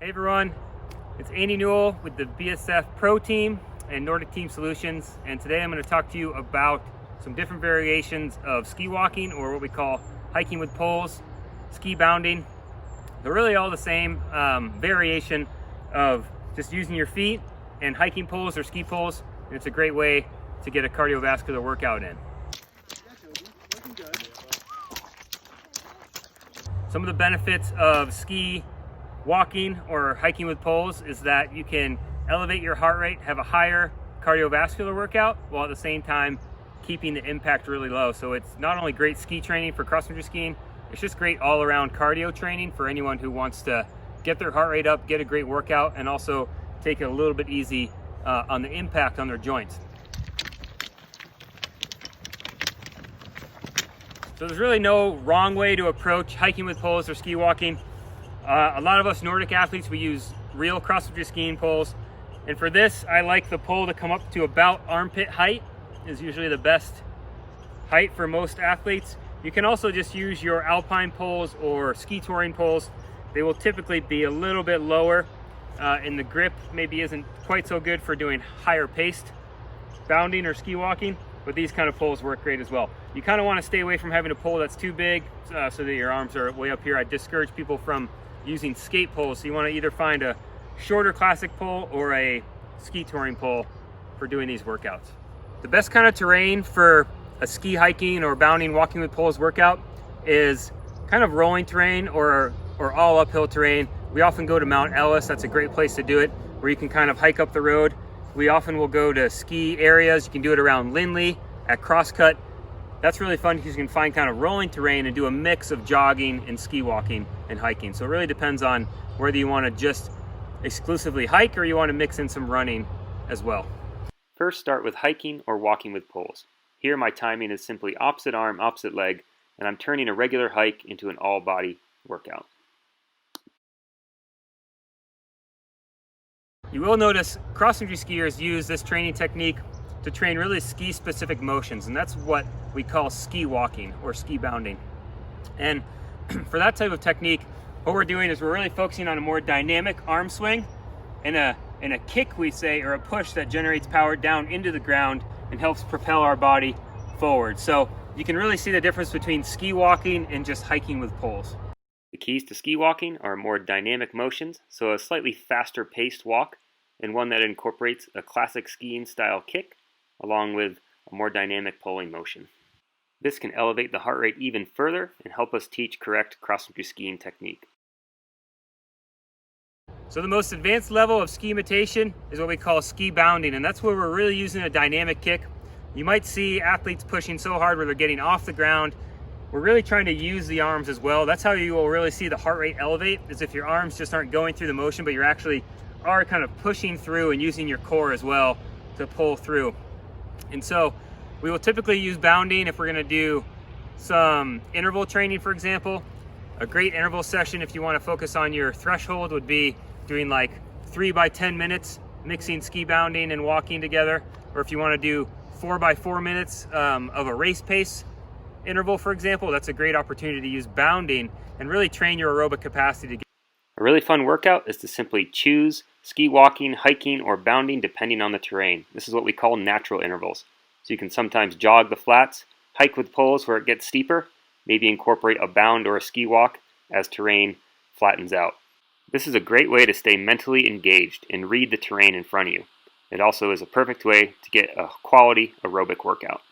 Hey everyone, it's Andy Newell with the BSF Pro Team and Nordic Team Solutions, and today I'm going to talk to you about some different variations of ski walking, or what we call hiking with poles, ski bounding. They're really all the same variation of just using your feet and hiking poles or ski poles, and it's a great way to get a cardiovascular workout in. Some of the benefits of ski walking or hiking with poles is that you can elevate your heart rate, have a higher cardiovascular workout, while at the same time keeping the impact really low. So it's not only great ski training for cross-country skiing, it's just great all-around cardio training for anyone who wants to get their heart rate up, get a great workout, and also take it a little bit easy on the impact on their joints. So there's really no wrong way to approach hiking with poles or ski walking. A lot of us Nordic athletes, we use real cross-country skiing poles. And for this, I like the pole to come up to about armpit height, is usually the best height for most athletes. You can also just use your alpine poles or ski touring poles. They will typically be a little bit lower, and the grip maybe isn't quite so good for doing higher paced bounding or ski walking, but these kind of poles work great as well. You kind of want to stay away from having a pole that's too big so that your arms are way up here. I discourage people from using skate poles, so you want to either find a shorter classic pole or a ski touring pole for doing these workouts. The best kind of terrain for a ski hiking or bounding walking with poles workout is kind of rolling terrain or all uphill terrain. We often go to Mount Ellis. That's a great place to do it, where you can kind of hike up the road. We often will go to ski areas. You can do it around Lindley at Crosscut. That's really fun because you can find kind of rolling terrain and do a mix of jogging and ski walking and hiking. So it really depends on whether you want to just exclusively hike or you want to mix in some running as well. First, start with hiking or walking with poles. Here my timing is simply opposite arm, opposite leg, and I'm turning a regular hike into an all-body workout. You will notice cross-country skiers use this training technique to train really ski-specific motions, and that's what we call ski walking or ski bounding. And for that type of technique, what we're doing is we're really focusing on a more dynamic arm swing and a kick, we say, or a push that generates power down into the ground and helps propel our body forward. So you can really see the difference between ski walking and just hiking with poles. The keys to ski walking are more dynamic motions, so a slightly faster paced walk and one that incorporates a classic skiing style kick along with a more dynamic poling motion. This can elevate the heart rate even further and help us teach correct cross-country skiing technique. So the most advanced level of ski imitation is what we call ski bounding, and that's where we're really using a dynamic kick. You might see athletes pushing so hard where they're getting off the ground. We're really trying to use the arms as well. That's how you will really see the heart rate elevate, is if your arms just aren't going through the motion, but you're actually are kind of pushing through and using your core as well to pull through. And so we will typically use bounding if we're going to do some interval training, for example. A great interval session, if you want to focus on your threshold, would be doing like 3 by 10 minutes, mixing ski bounding and walking together. Or if you want to do 4 by 4 minutes of a race pace interval, for example, that's a great opportunity to use bounding and really train your aerobic capacity. A really fun workout is to simply choose ski walking, hiking, or bounding depending on the terrain. This is what we call natural intervals. So you can sometimes jog the flats, hike with poles where it gets steeper, maybe incorporate a bound or a ski walk as terrain flattens out. This is a great way to stay mentally engaged and read the terrain in front of you. It also is a perfect way to get a quality aerobic workout.